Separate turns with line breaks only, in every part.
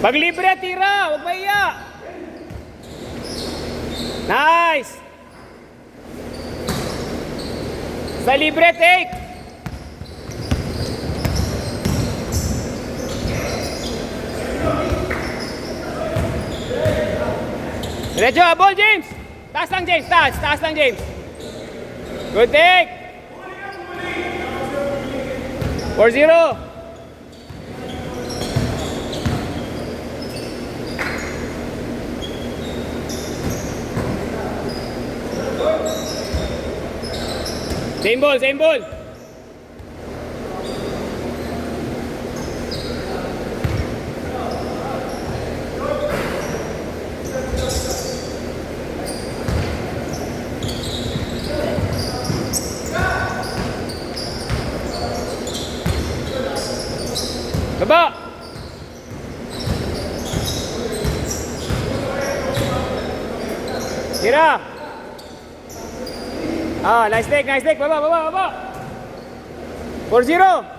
Pag libre, tira. Huwag mahiya. Nice. Sa libre, take. Diretso, ball, James. Taas lang, James. Taas lang, James. Good take. 4-0. Same ball, same ball. Baba. Tira. Ah, nice take, nice take. Baba. 4-0.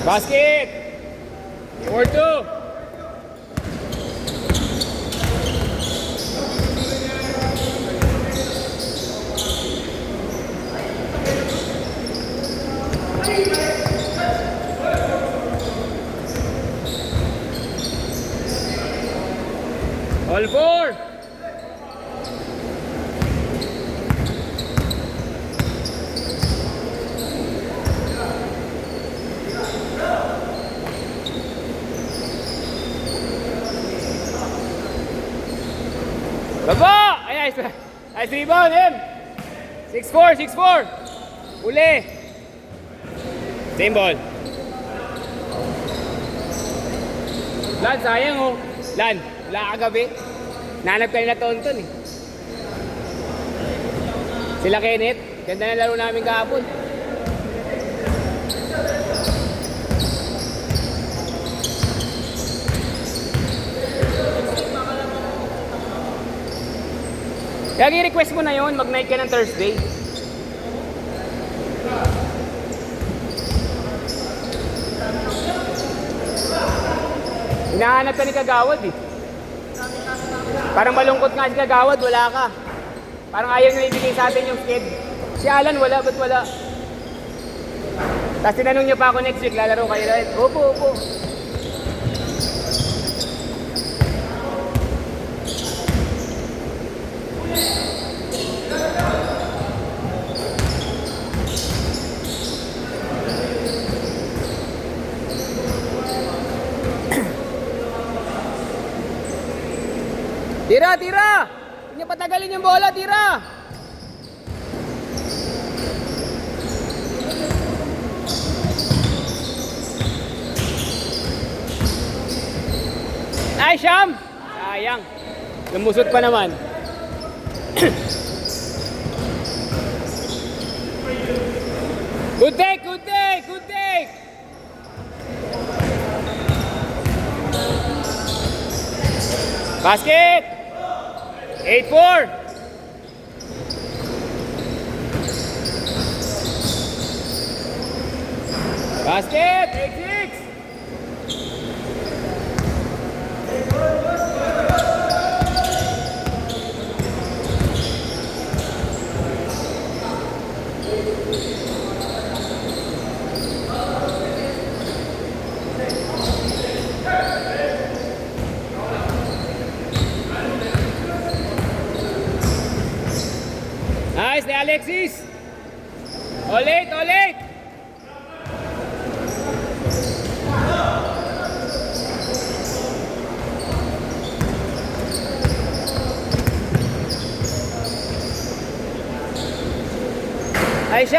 Basket. 4-2. All four. Baba! Ay, nice rebound, him! 6-4. Uli! Same ball. Lan, sayang oh. Lan, wala kagabi. Nanap ka nila Tonton eh. Sila Kenneth, ganda na laro namin kahapon. Kaya i-request mo na yun, mag-night ka ng Thursday. Hinahanap ka ni Kagawad eh. Parang malungkot nga si Kagawad, wala ka. Parang ayaw nyo ibigay sa atin yung sked. Si Alan wala, ba't wala? Tapos tinanong niya pa ako next week, lalaro kayo rin. Opo. Tira! Hindi niya patagalin yung bola, tira! Ay, Sham! Sayang. Lumusot pa naman. Good take! Basket! 8-4. Basket! 8-6. Nice, ni Alexis. Ulit. Nice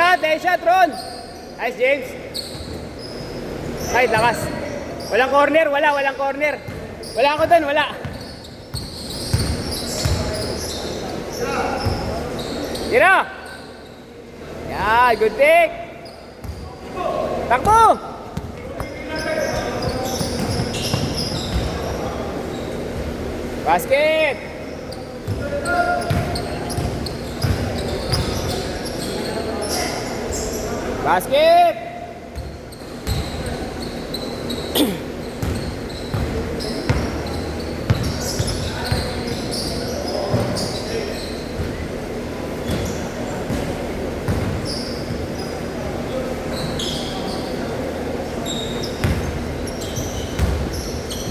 shot, Ron. Nice, James. Nice, lakas. Walang corner. Wala ako doon, wala. Tira! Yan, good take! Takbo! Basket! Basket!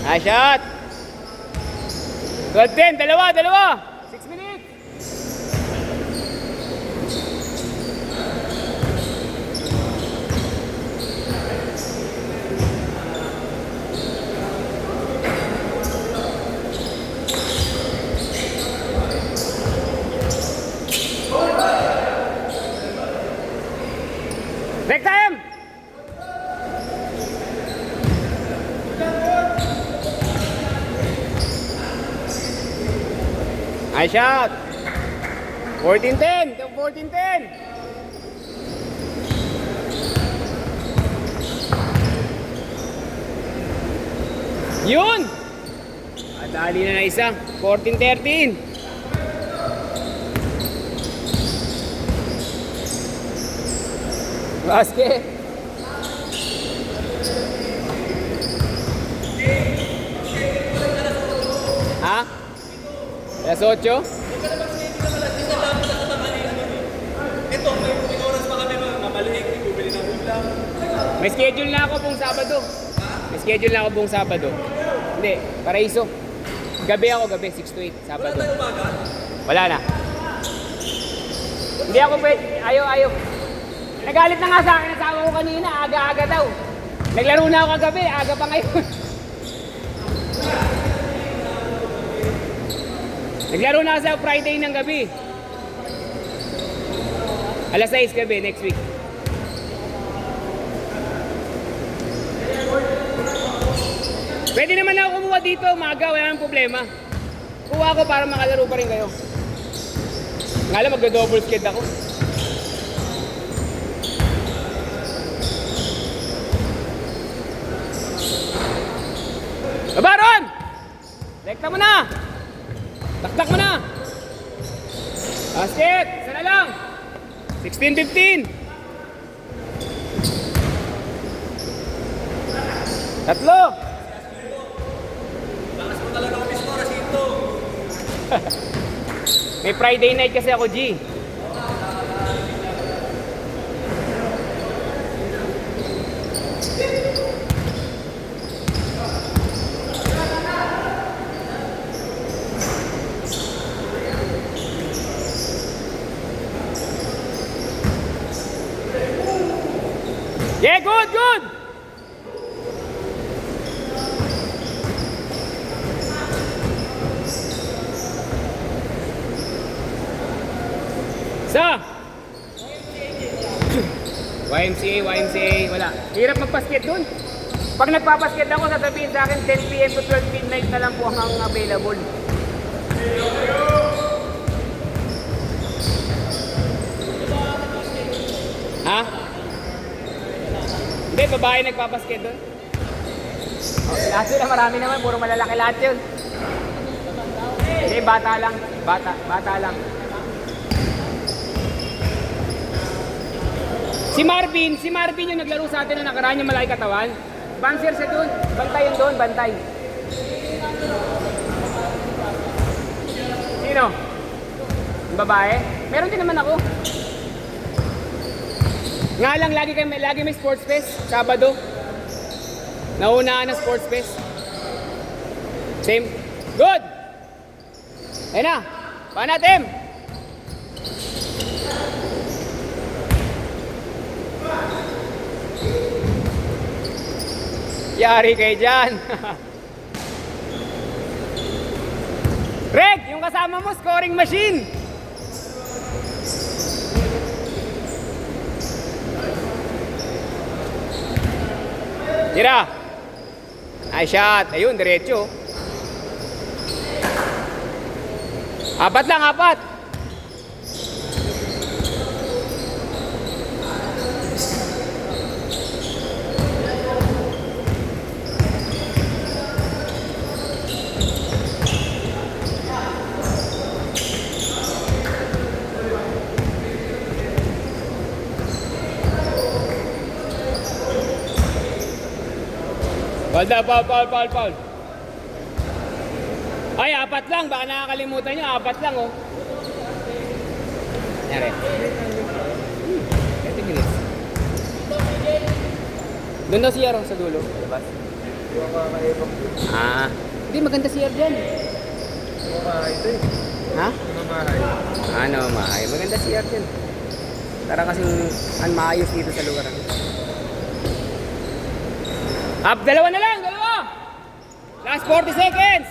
Nice shot! 12-10, dalawa! 6 minutes! Break time! Nice shot! 14-10! 14-10! Yun! Dali na isa. 14-13. Basket! Ha? Alas 8?
Ito, may oras pa kami mamaliik, bumili ng ulam.
May schedule na ako buong Sabado. May schedule na ako buong Sabado. Hindi, Paraiso. Gabi ako, 6 to 8, Sabado.
Wala tayo umaga?
Wala na. Hindi ako pwede. Ayaw. Nagalit na nga sa akin, asawa ko kanina, aga-aga daw. Naglaro na ako kagabi, aga pa ngayon. Naglaro na ako sa Friday ng gabi. Alas 6 gabi, next week. Pwede naman ako kumuha dito, umaga, wala nang problema. Kuha ako para makalaro pa rin kayo. Nga lang, magdo-double skid ako. Baron! Lekta mo na! Taktak mo na! Basket! Sana lang! 16-15! Tatlo!
Lakas mo talaga umis mo, Rasito.
May Friday night kasi ako, G. Yeah, good! Sa? YMCA, wala. Hirap magpasket dun. Pag nagpapasket ako, sasabihin sa akin 10 PM to 12 midnight na lang po ang available. Ha? Hindi, babae nagpapasket doon. Oh, lahat sila, marami naman, puro malalaki lahat yun. Hindi, bata lang. Bata lang. Si Marvin yung naglaro sa atin na nakaraan yung malaki katawan. Bouncer siya doon. Bantay yun doon, bantay. Sino? Yung babae? Meron din naman ako. Nga lang, lagi may sports fest, Sabado. Naunaan na sports fest. Same. Good! Ayun na. Paan natin? Yari kayo dyan. Reg, yung kasama mo, scoring machine. Tira. Nice shot. Ayun, diretso. Apat lang. Foul daw, foul. Ay, 4 lang. Baka nakakalimutan nyo. 4 lang, oh. Nangyari. 30 minutes. Doon daw si Yaro sa dulo. Labas. Ah. Hindi, maganda si Yaro dyan. Ha? Ano, maay. Maganda si Yaro dyan. Tara kasing maayos dito sa lugar. Up, dalawa na lang, dalawa! Last 40 seconds!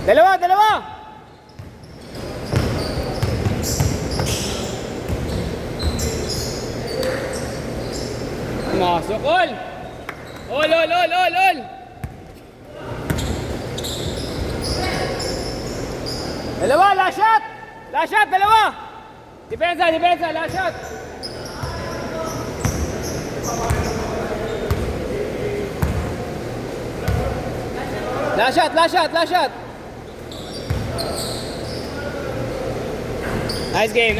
Dalawa! Masuk, all! All! Dalawa, last shot! Last shot, dalawa! Depensa, last shot! Last shot! Nice game!